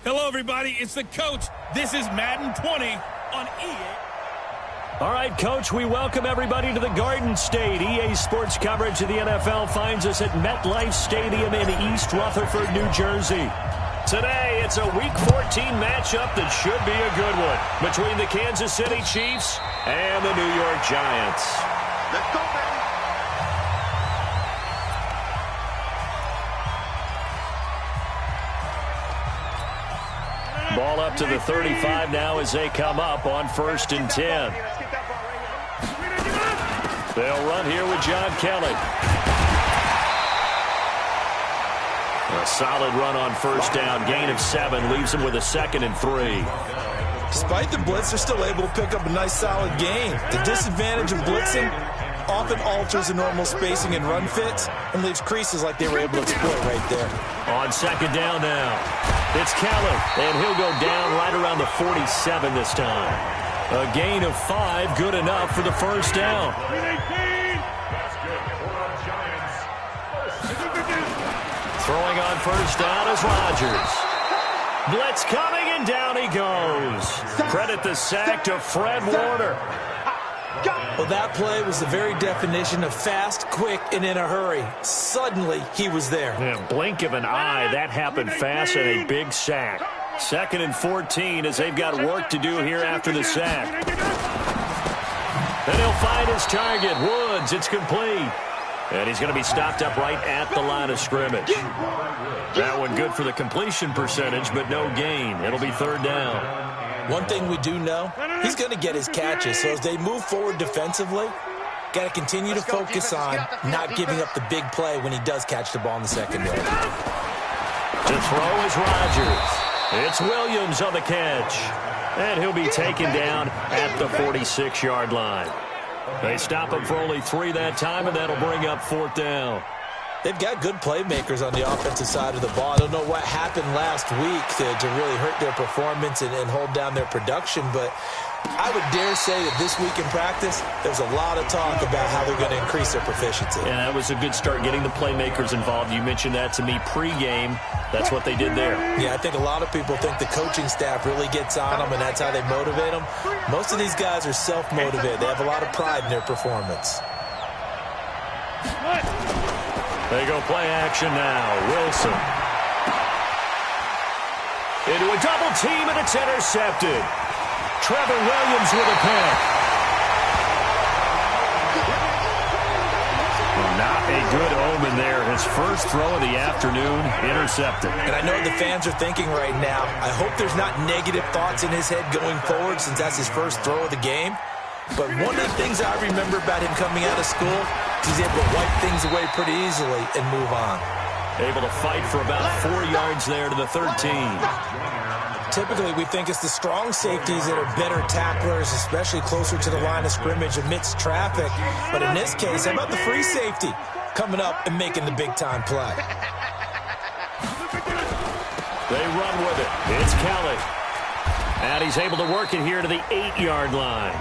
Hello, everybody. It's the coach. This is Madden 20 on EA. All right, Coach, we welcome everybody to the Garden State. EA Sports coverage of the NFL finds us at MetLife Stadium in East Rutherford, New Jersey. Today, it's a Week 14 matchup that should be a good one between the Kansas City Chiefs and the New York Giants. Let's go, baby. Ball up to the 35 now as they come up on 1st and 10. They'll run here with John Kelly. A solid run on 1st down. Gain of 7 leaves them with a 2nd and 3. Despite the blitz, they're still able to pick up a nice solid gain. The disadvantage of blitzing often alters the normal spacing and run fits and leaves creases like they were able to exploit right there. On 2nd down now. It's Kelly, and he'll go down right around the 47 this time. A gain of 5, good enough for the 1st down. Throwing on 1st down is Rodgers. Blitz coming, and down he goes. Credit the sack to Fred Warner. Well, that play was the very definition of fast, quick, and in a hurry. Suddenly, he was there. Yeah, blink of an eye, that happened fast, and a big sack. 2nd and 14 as they've got work to do here after the sack. Then he'll find his target, Woods. It's complete. And he's going to be stopped up right at the line of scrimmage. That one good for the completion percentage, but no gain. It'll be 3rd down. One thing we do know, he's going to get his catches. So as they move forward defensively, got to continue to focus on not giving up the big play when he does catch the ball in the secondary. To throw is Rodgers. It's Williams on the catch. And he'll be taken down at the 46-yard line. They stop him for only 3 that time, and that'll bring up 4th down. They've got good playmakers on the offensive side of the ball. I don't know what happened last week to really hurt their performance and hold down their production, but I would dare say that this week in practice, there's a lot of talk about how they're going to increase their proficiency. Yeah, that was a good start getting the playmakers involved. You mentioned that to me pregame. That's what they did there. Yeah, I think a lot of people think the coaching staff really gets on them, and that's how they motivate them. Most of these guys are self-motivated. They have a lot of pride in their performance. They go play action now. Wilson. Into a double team, and it's intercepted. Trevor Williams with a pick. Not a good omen there. His first throw of the afternoon, intercepted. And I know the fans are thinking right now, I hope there's not negative thoughts in his head going forward since that's his first throw of the game. But one of the things I remember about him coming out of school, he's able to wipe things away pretty easily and move on. Able to fight for about 4 yards there to the 13. Typically, we think it's the strong safeties that are better tacklers, especially closer to the line of scrimmage amidst traffic. But in this case, how about the free safety coming up and making the big-time play? They run with it. It's Kelly. And he's able to work it here to the 8-yard line.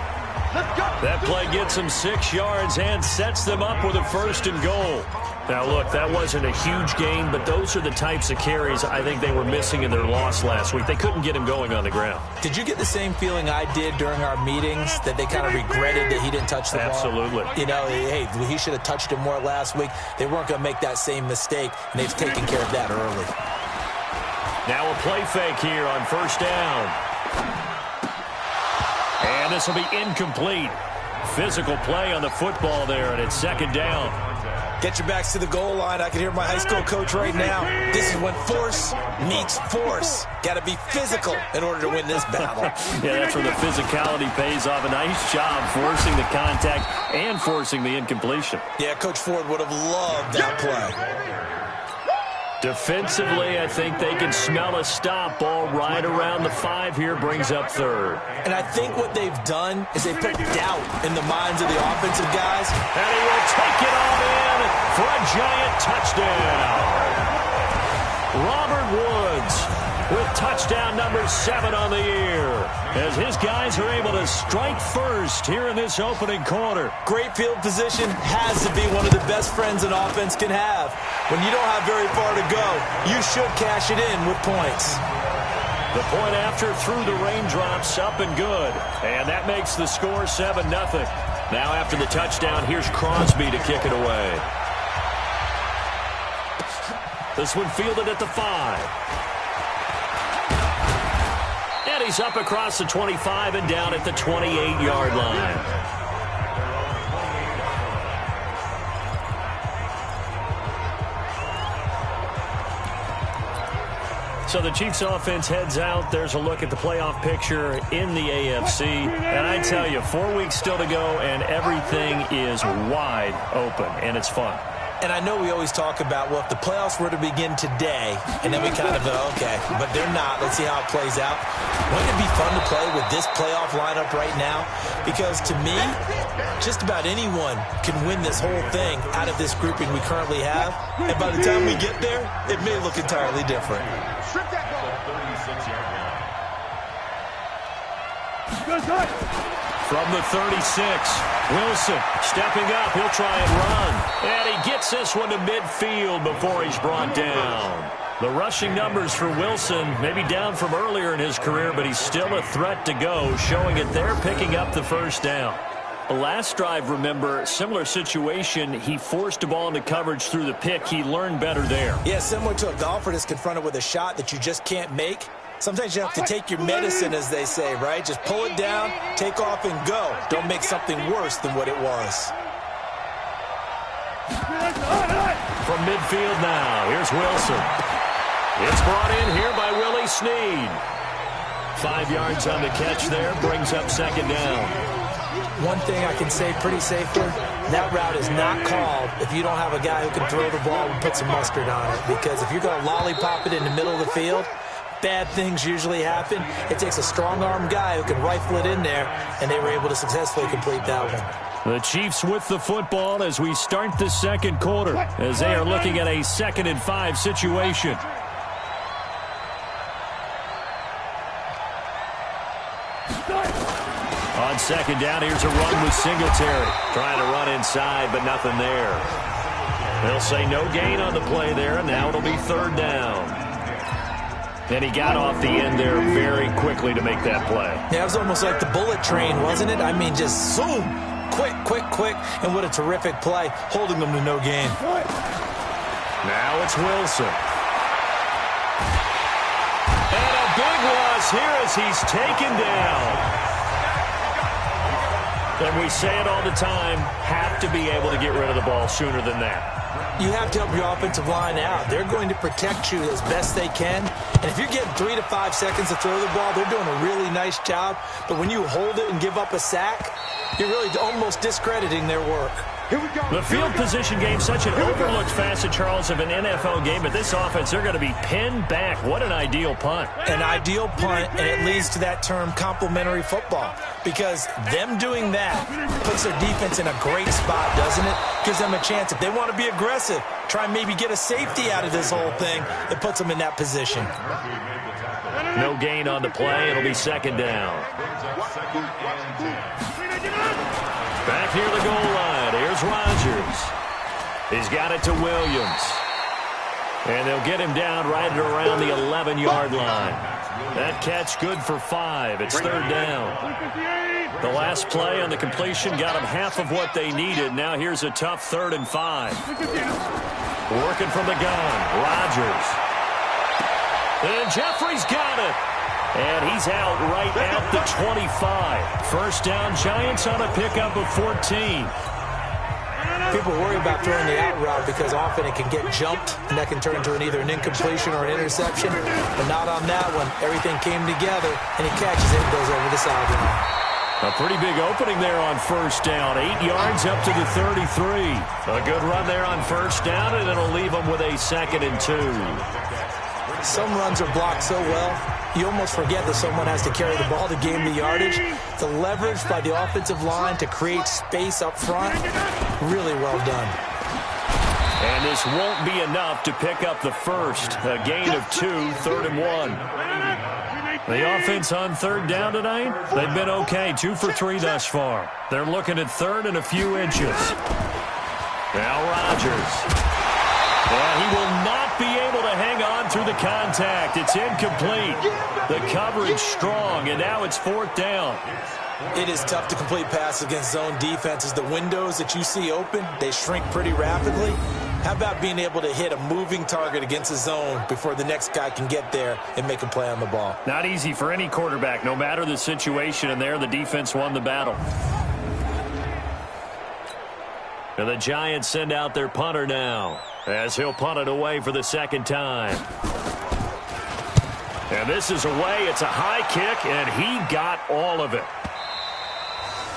That play gets them 6 yards and sets them up with a 1st and goal. Now, look, that wasn't a huge gain, but those are the types of carries I think they were missing in their loss last week. They couldn't get him going on the ground. Did you get the same feeling I did during our meetings, that they kind of regretted that he didn't touch the ball? Absolutely. You know, hey, he should have touched him more last week. They weren't going to make that same mistake, and they've taken care of that early. Now a play fake here on 1st down. And this will be incomplete. Physical play on the football there, and it's 2nd down. Get your backs to the goal line. I can hear my high school coach right now. This is when force meets force. Got to be physical in order to win this battle. Yeah, that's where the physicality pays off. A nice job forcing the contact and forcing the incompletion. Yeah, Coach Ford would have loved that play. Defensively, I think they can smell a stop. Ball right around the 5 here, brings up 3rd. And I think what they've done is they put doubt in the minds of the offensive guys. And he will take it all in for a giant touchdown. Robert Woods with touchdown number 7 on the year, as his guys are able to strike first here in this opening quarter. Great field position has to be one of the best friends an offense can have. When you don't have very far to go, you should cash it in with points. The point after through the raindrops, up and good. And that makes the score 7-0. Now after the touchdown, here's Crosby to kick it away. This one fielded at the 5. And he's up across the 25 and down at the 28-yard line. So the Chiefs offense heads out. There's a look at the playoff picture in the AFC. And I tell you, 4 weeks still to go, and everything is wide open, and it's fun. And I know we always talk about, well, if the playoffs were to begin today, and then we kind of go, okay, but they're not. Let's see how it plays out. Wouldn't it be fun to play with this playoff lineup right now? Because to me, just about anyone can win this whole thing out of this grouping we currently have. And by the time we get there, it may look entirely different. From the 36, Wilson stepping up. He'll try and run. And he gets this one to midfield before he's brought down. The rushing numbers for Wilson maybe down from earlier in his career, but he's still a threat to go, showing it there, picking up the first down. The last drive, remember, similar situation. He forced a ball into coverage through the pick. He learned better there. Yeah, similar to a golfer that's confronted with a shot that you just can't make. Sometimes you have to take your medicine, as they say, right? Just pull it down, take off, and go. Don't make something worse than what it was. From midfield now, here's Wilson. It's brought in here by Willie Snead. 5 yards on the catch there, brings up second down. One thing I can say pretty safely, that route is not called if you don't have a guy who can throw the ball and put some mustard on it. Because if you're going to lollipop it in the middle of the field, bad things usually happen. It takes a strong-arm guy who can rifle it in there, and they were able to successfully complete that one. The Chiefs with the football as we start the second quarter, as they are looking at a 2nd and 5 situation. On second down, here's a run with Singletary. Trying to run inside, but nothing there. They'll say no gain on the play there, and now it'll be 3rd down. And he got off the end there very quickly to make that play. Yeah, it was almost like the bullet train, wasn't it? I mean, just zoom, quick, quick, quick, and what a terrific play, holding them to no gain. Now it's Wilson. And a big loss here as he's taken down. And we say it all the time, have to be able to get rid of the ball sooner than that. You have to help your offensive line out. They're going to protect you as best they can. And if you're getting 3 to 5 seconds to throw the ball, they're doing a really nice job. But when you hold it and give up a sack, you're really almost discrediting their work. The field position game, such an overlooked facet, Charles, of an NFL game. But this offense, they're going to be pinned back. What an ideal punt. An ideal punt, and it leads to that term complementary football. Because them doing that puts their defense in a great spot, doesn't it? Gives them a chance. If they want to be aggressive, try and maybe get a safety out of this whole thing, it puts them in that position. No gain on the play. It'll be 2nd down. Back near the goal line. Here's Rodgers. He's got it to Williams. And they'll get him down right at around the 11-yard line. That catch good for 5. It's 3rd down. The last play on the completion got them half of what they needed. Now here's a tough 3rd and 5. Working from the gun. Rodgers. And Jeffrey's got it. And he's out right at the 25. First down, Giants on a pickup of 14. People worry about throwing the out route because often it can get jumped, and that can turn into either an incompletion or an interception. But not on that one. Everything came together, and he catches it and goes over the sideline. A pretty big opening there on first down. 8 yards up to the 33. A good run there on first down, and it'll leave them with a 2nd and 2. Some runs are blocked so well, you almost forget that someone has to carry the ball to gain the yardage. The leverage by the offensive line to create space up front, really well done. And this won't be enough to pick up the first. A gain of 2, 3rd and 1. The offense on 3rd down tonight, they've been okay, 2 for 3 thus far. They're looking at 3rd and a few inches. Now Rodgers. And he will not be able to hang on run through the contact. It's incomplete. The coverage strong, and now it's 4th down. It is tough to complete passes against zone defenses. The windows that you see open, they shrink pretty rapidly. How about being able to hit a moving target against a zone before the next guy can get there and make a play on the ball? Not easy for any quarterback, no matter the situation, and there the defense won the battle. And the Giants send out their punter now, as he'll punt it away for the 2nd time. And this is away. It's a high kick, and he got all of it.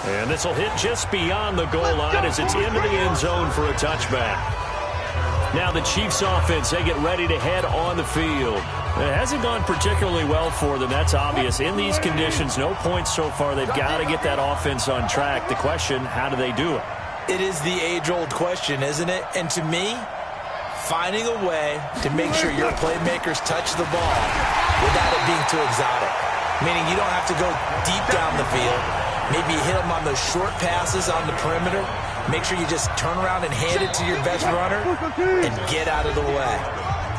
And this will hit just beyond the goal line as it's into the end zone for a touchback. Now the Chiefs offense, they get ready to head on the field. It hasn't gone particularly well for them. That's obvious. In these conditions, no points so far. They've got to get that offense on track. The question, how do they do it? It is the age-old question, isn't it? And to me, finding a way to make sure your playmakers touch the ball without it being too exotic. Meaning you don't have to go deep down the field. Maybe you hit them on those short passes on the perimeter. Make sure you just turn around and hand it to your best runner and get out of the way.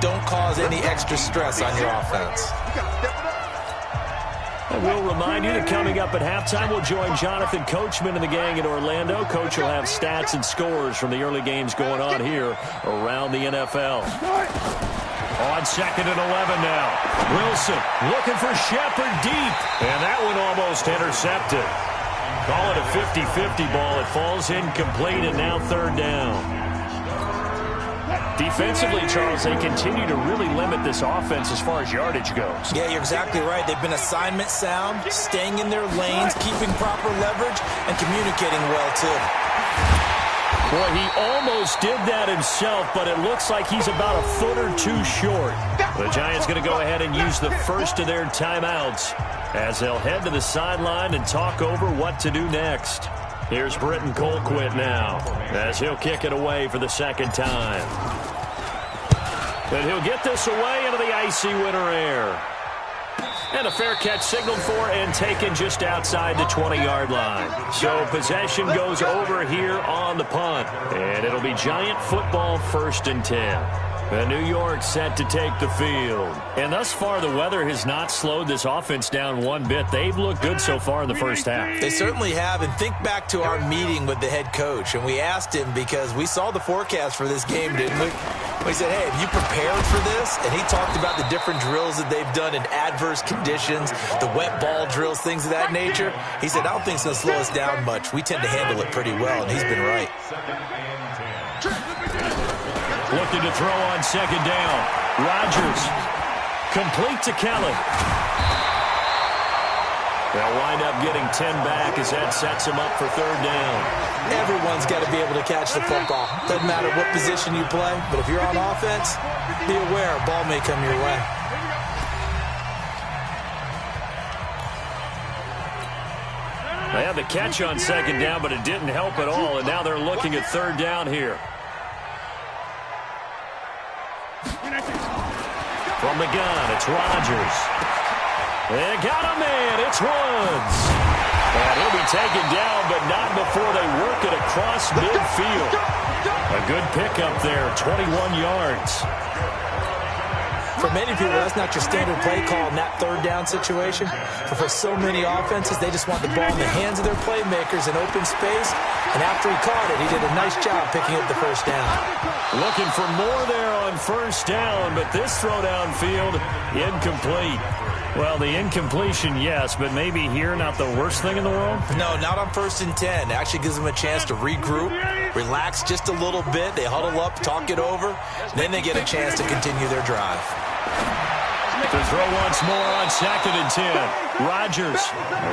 Don't cause any extra stress on your offense. And we'll remind you that coming up at halftime, we'll join Jonathan Coachman and the gang in Orlando. Coach will have stats and scores from the early games going on here around the NFL. On 2nd and 11 now. Wilson looking for Shepard deep. And that one almost intercepted. Call it a 50-50 ball. It falls incomplete, and now 3rd down. Defensively, Charles, they continue to really limit this offense as far as yardage goes. Yeah, you're exactly right. They've been assignment sound, staying in their lanes, keeping proper leverage, and communicating well, too. Boy, he almost did that himself, but it looks like he's about a foot or two short. The Giants going to go ahead and use the first of their timeouts as they'll head to the sideline and talk over what to do next. Here's Britton Colquitt now as he'll kick it away for the 2nd time. And he'll get this away into the icy winter air. And a fair catch signaled for and taken just outside the 20-yard line. So possession goes over here on the punt. And it'll be Giant football 1st and 10. And New York set to take the field. And thus far, the weather has not slowed this offense down one bit. They've looked good so far in the first half. They certainly have. And think back to our meeting with the head coach. And we asked him because we saw the forecast for this game, didn't we? We said, hey, have you prepared for this? And he talked about the different drills that they've done in adverse conditions, the wet ball drills, things of that nature. He said, I don't think it's going to slow us down much. We tend to handle it pretty well, and he's been right. Looking to throw on 2nd down. Rodgers complete to Kelly. They'll wind up getting 10 back as that sets him up for 3rd down. Everyone's got to be able to catch the football. Doesn't matter what position you play, but if you're on offense, be aware a ball may come your way. They had the catch on 2nd down, but it didn't help at all, and now they're looking at 3rd down here. From the gun, it's Rodgers. They got a man. It's Woods. And he'll be taken down, but not before they work it across midfield. A good pickup there, 21 yards. For many people, that's not your standard play call in that 3rd down situation. But for so many offenses, they just want the ball in the hands of their playmakers in open space. And after he caught it, he did a nice job picking up the 1st down. Looking for more there on 1st down, but this throw downfield, incomplete. Well, the incompletion, yes, but maybe here not the worst thing in the world? No, not on 1st and 10. It actually gives them a chance to regroup, relax just a little bit. They huddle up, talk it over, then they get a chance to continue their drive. To throw once more on 2nd and 10. Rodgers.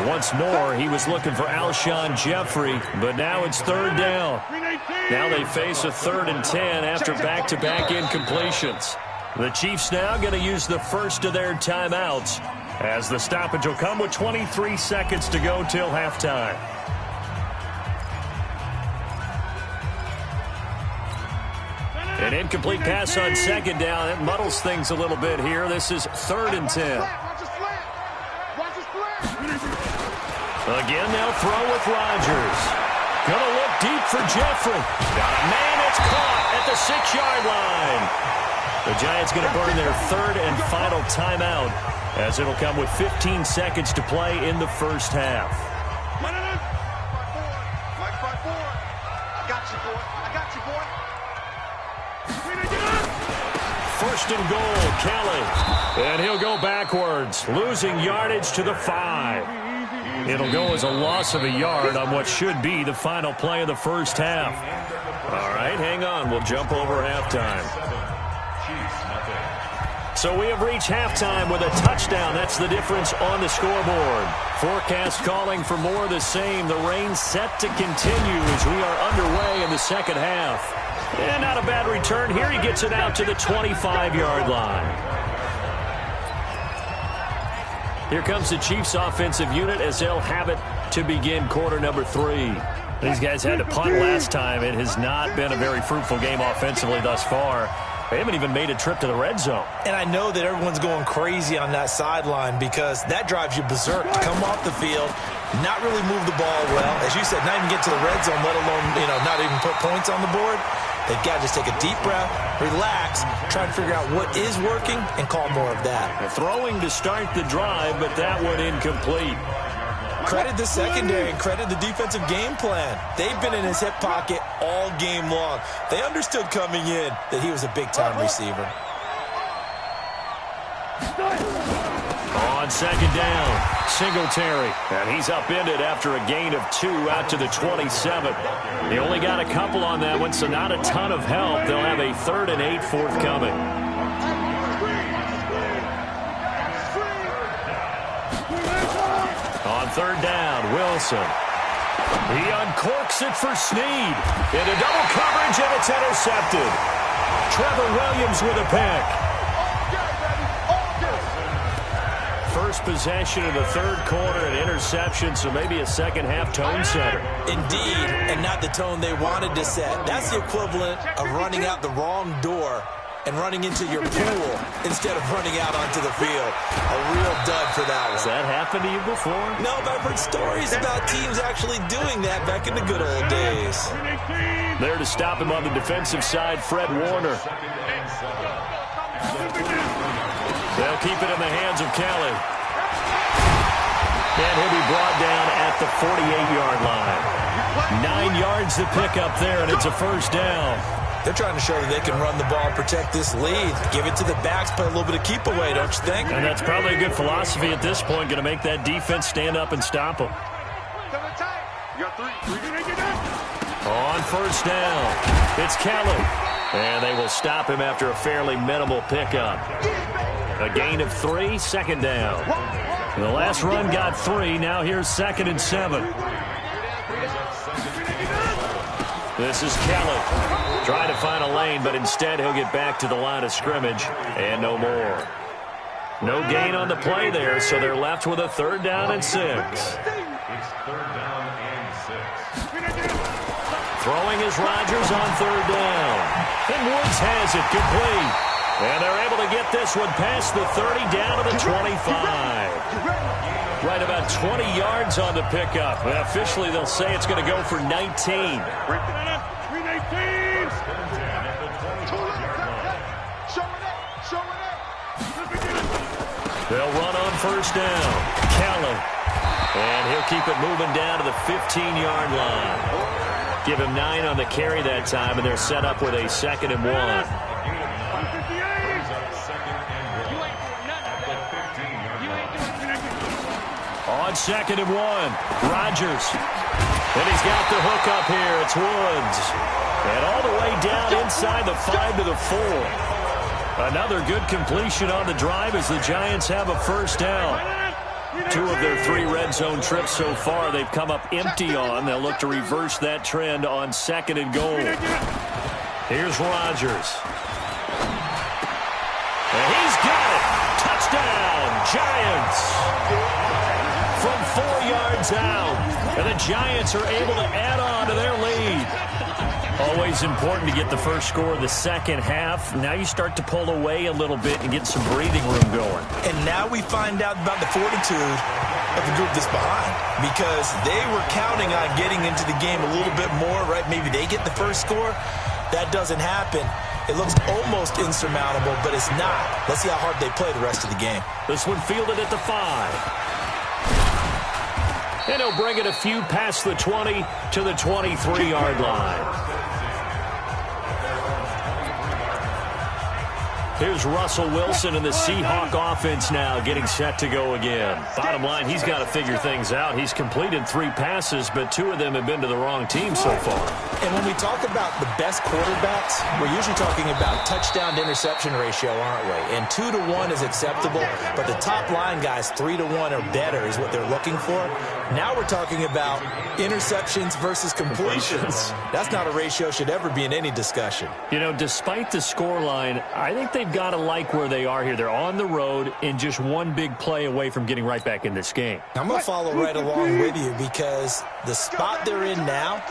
Once more, he was looking for Alshon Jeffrey, but now it's 3rd down. Now they face a 3rd and 10 after back-to-back incompletions. The Chiefs now going to use the first of their timeouts as the stoppage will come with 23 seconds to go till halftime. An incomplete pass on 2nd down. It muddles things a little bit here. This is 3rd and 10. Again, they'll throw with Rodgers. Gonna look deep for Jeffrey. Got a man, it's caught at the 6-yard line. The Giants going to burn their third and final timeout, as it'll come with 15 seconds to play in the first half. First and goal, Kelly. And he'll go backwards, losing yardage to the 5. It'll go as a loss of a yard on what should be the final play of the first half. All right, hang on. We'll jump over halftime. So we have reached halftime with a touchdown. That's the difference on the scoreboard. Forecast calling for more of the same. The rain set to continue as we are underway in the second half. And not a bad return. Here he gets it out to the 25-yard line. Here comes the Chiefs offensive unit as they'll have it to begin quarter number 3. These guys had to punt last time. It has not been a very fruitful game offensively thus far. They haven't even made a trip to the red zone. And I know that everyone's going crazy on that sideline because that drives you berserk to come off the field, not really move the ball well. As you said, not even get to the red zone, let alone, not even put points on the board. They've got to just take a deep breath, relax, try to figure out what is working, and call more of that. Throwing to start the drive, but that one incomplete. Credit the secondary and credit the defensive game plan. They've been in his hip pocket all game long. They understood coming in that he was a big-time receiver. On second down, Singletary. And he's upended after a gain of 2 out to the 27. He only got a couple on that one, so not a ton of help. They'll have a 3rd and 8 forthcoming. On third down, Wilson. He uncorks it for Snead. Into double coverage, and it's intercepted. Trevor Williams with a pick. First possession of the third quarter, an interception, so maybe a second-half tone setter. Indeed, and not the tone they wanted to set. That's the equivalent of running out the wrong door and running into your pool instead of running out onto the field. A real dud for that one. Has that happened to you before? No, but I've heard stories about teams actually doing that back in the good old days. There to stop him on the defensive side, Fred Warner. They'll keep it in the hands of Kelly. And he'll be brought down at the 48-yard line. 9 yards to pick up there, and it's a first down. They're trying to show that they can run the ball, protect this lead. Give it to the backs, play a little bit of keep away, don't you think? And that's probably a good philosophy at this point, going to make that defense stand up and stop them. On first down, it's Kelly. And they will stop him after a fairly minimal pickup. A gain of 3, second down. The last run got 3. Now here's 2nd and 7. This is Kelly. Trying to find a lane, but instead he'll get back to the line of scrimmage. And no more. No gain on the play there, so they're left with a 3rd down and 6. Throwing is Rodgers on 3rd down. And Woods has it complete. And they're able to get this one past the 30 down to the 25. Right about 20 yards on the pickup. And officially, they'll say it's going to go for 19. They'll run on first down. Kelly. And he'll keep it moving down to the 15-yard line. Give him 9 on the carry that time, and they're set up with a 2nd and 1. On 2nd and 1, Rodgers. And he's got the hook up here. It's Woods. And all the way down inside the 5 to the 4. Another good completion on the drive as the Giants have a first down. 2 of their 3 red zone trips so far they've come up empty on. They'll look to reverse that trend on 2nd and goal. Here's Rodgers. And he's got it. Touchdown, Giants. From 4 yards out. And the Giants are able to add on to their lead. Always important to get the first score of the second half. Now you start to pull away a little bit and get some breathing room going. And now we find out about the fortitude of the group that's behind because they were counting on getting into the game a little bit more, right? Maybe they get the first score. That doesn't happen. It looks almost insurmountable, but it's not. Let's see how hard they play the rest of the game. This one fielded at the 5. And he'll bring it a few past the 20 to the 23-yard line. Here's Russell Wilson and the Seahawk offense now getting set to go again. Bottom line, he's got to figure things out. He's completed 3 passes, but 2 of them have been to the wrong team so far. And when we talk about the best quarterbacks, we're usually talking about touchdown to interception ratio, aren't we? And 2 to 1 is acceptable, but the top line guys, 3 to 1 or better is what they're looking for. Now we're talking about interceptions versus completions. That's not a ratio should ever be in any discussion. You know, despite the scoreline, I think they've got to like where they are here. They're on the road and just one big play away from getting right back in this game. I'm going to follow right along with you because the spot they're in now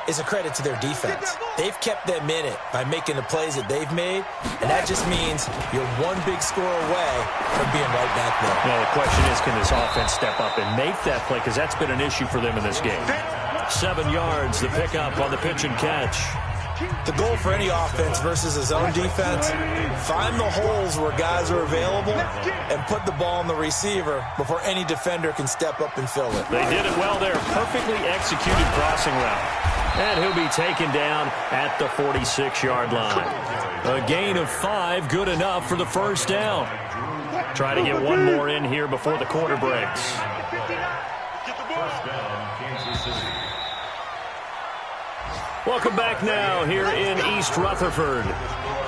is a credit to their defense. They've kept them in it by making the plays that they've made, and that just means you're one big score away from being right back there. Now, the question is, can this offense step up and make that play? Because that's been an issue for them in this game. 7 yards, the pickup on the pitch and catch. The goal for any offense versus his own defense, find the holes where guys are available and put the ball on the receiver before any defender can step up and fill it. They did it well there. Perfectly executed crossing route. And he'll be taken down at the 46-yard line. A gain of 5, good enough for the first down. Try to get one more in here before the quarter breaks. Welcome back now here in East Rutherford.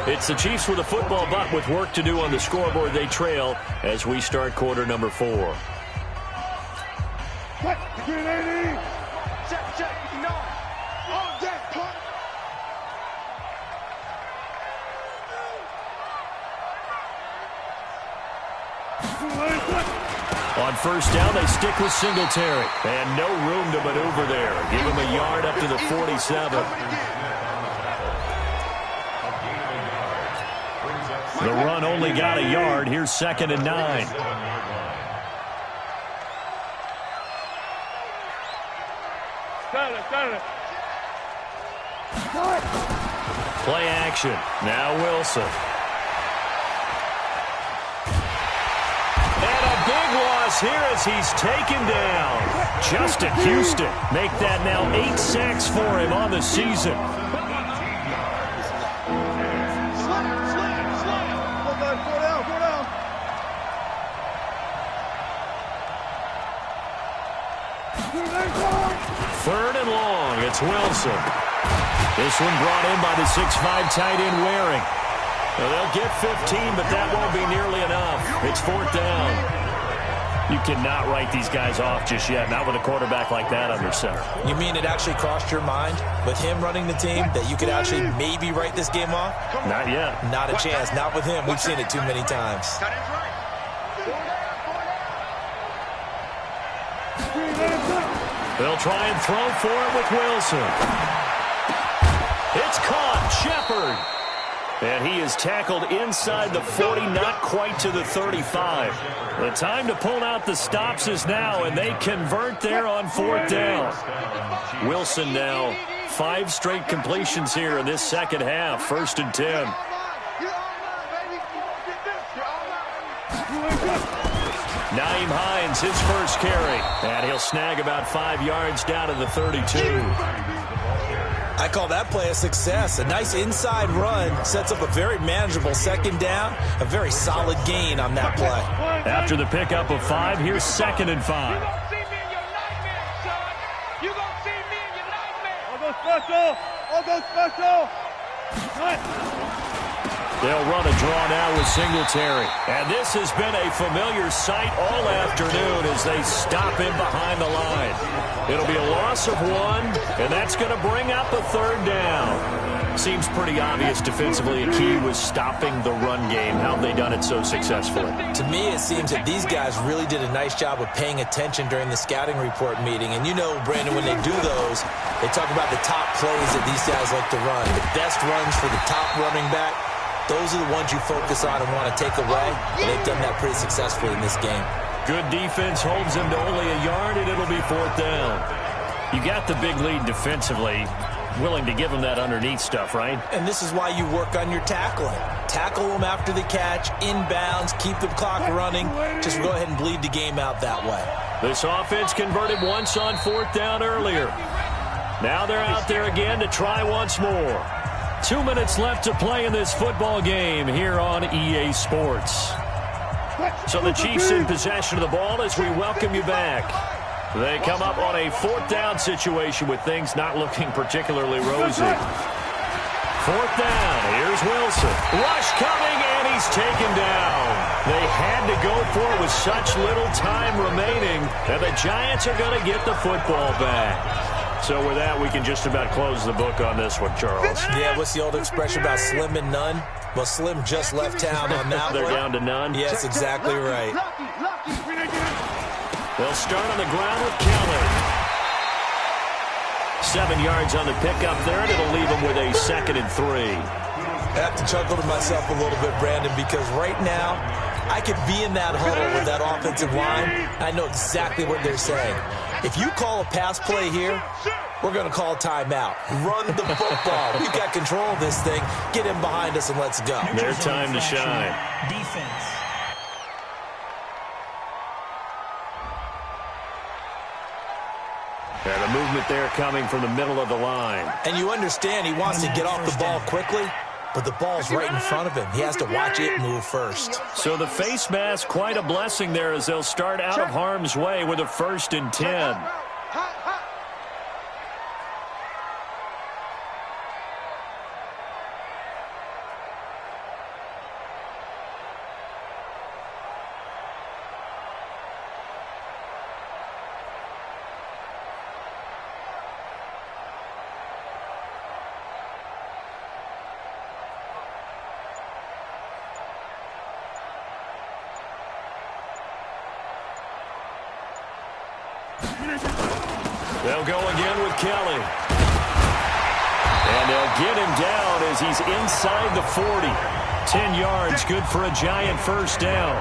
It's the Chiefs with a football, but with work to do on the scoreboard, they trail as we start quarter number 4. On first down, they stick with Singletary. And no room to maneuver there. Give him a yard up to the 47. The run only got a yard. Here's 2nd and 9. Play action. Now Wilson. Big loss here as he's taken down. Justin Houston make that now 8 sacks for him on the season. Third and long, it's Wilson. This one brought in by the 6'5" tight end Waring. Now they'll get 15, but that won't be nearly enough. It's 4th down. You cannot write these guys off just yet, not with a quarterback like that under center. You mean it actually crossed your mind with him running the team that you could actually maybe write this game off? Not yet. Not a chance. Not with him. We've seen it too many times. They'll try and throw for it with Wilson. It's caught. Shepard. And he is tackled inside the 40, not quite to the 35. The time to pull out the stops is now, and they convert there on 4th down. Wilson now 5 straight completions here in this second half. 1st and 10. Nyheim Hines, his first carry. And he'll snag about 5 yards down to the 32. I call that play a success. A nice inside run sets up a very manageable 2nd down. A very solid gain on that play. After the pickup of 5, here's 2nd and 5. They'll run a draw now with Singletary. And this has been a familiar sight all afternoon as they stop him behind the line. It'll be a loss of 1, and that's going to bring up a 3rd down. Seems pretty obvious defensively a key was stopping the run game. How have they done it so successfully? To me, it seems that these guys really did a nice job of paying attention during the scouting report meeting. And you know, Brandon, when they do those, they talk about the top plays that these guys like to run. The best runs for the top running back. Those are the ones you focus on and want to take away. And they've done that pretty successfully in this game. Good defense holds them to only a yard, and it'll be 4th down. You got the big lead defensively. Willing to give them that underneath stuff, right? And this is why you work on your tackling. Tackle them after the catch, inbounds, keep the clock running. Just go ahead and bleed the game out that way. This offense converted once on 4th down earlier. Now they're out there again to try once more. 2 minutes left to play in this football game here on EA Sports. So the Chiefs in possession of the ball as we welcome you back. They come up on a 4th down situation with things not looking particularly rosy. 4th down. Here's Wilson. Rush coming, and he's taken down. They had to go for it with such little time remaining, and the Giants are going to get the football back. So with that, we can just about close the book on this one, Charles. Yeah, what's the old expression about slim and none? Well, Slim just left town on that They're one. down to none? Yes, exactly right. They'll start on the ground with Kelly. 7 yards on the pickup there, and it'll leave them with a 2nd and 3. I have to chuckle to myself a little bit, Brandon, because right now I could be in that huddle with that offensive line. I know exactly what they're saying. If you call a pass play here, we're going to call timeout. Run the football. We've got control of this thing. Get in behind us and let's go. Their time to shine. Defense. And a movement there coming from the middle of the line. And you understand he wants to get off the ball quickly, but the ball's right in front of him. He has to watch it move first. So the face mask, quite a blessing there as they'll start out of harm's way with a 1st and 10. They'll go again with Kelly. And they'll get him down as he's inside the 40. 10 yards, good for a Giant 1st down.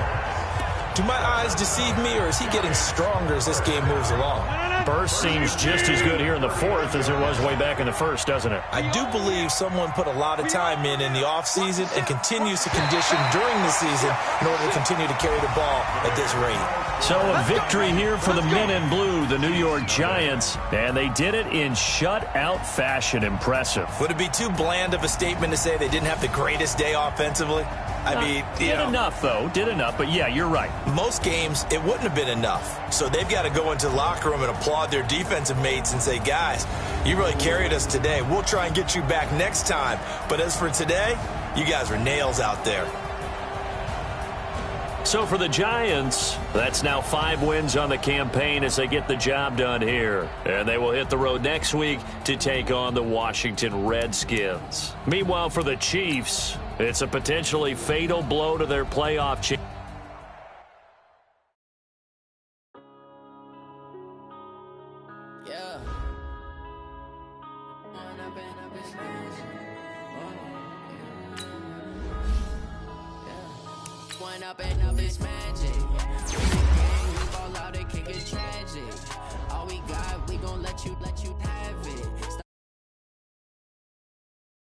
Do my eyes deceive me, or is he getting stronger as this game moves along? Burst seems just as good here in the 4th as it was way back in the 1st, doesn't it? I do believe someone put a lot of time in the offseason and continues to condition during the season in order to continue to carry the ball at this rate. So a victory here for the men in blue, the New York Giants, and they did it in shutout fashion. Impressive. Would it be too bland of a statement to say they didn't have the greatest day offensively? I mean, did enough, though. Did enough, but yeah, you're right. Most games, it wouldn't have been enough. So they've got to go into the locker room and applaud their defensive mates and say, guys, you really carried us today. We'll try and get you back next time. But as for today, you guys are nails out there. So for the Giants, that's now 5 wins on the campaign as they get the job done here. And they will hit the road next week to take on the Washington Redskins. Meanwhile, for the Chiefs, it's a potentially fatal blow to their playoff chance. Up it's magic. We ball out, it can get tragic. All we got, we gon' let you have it.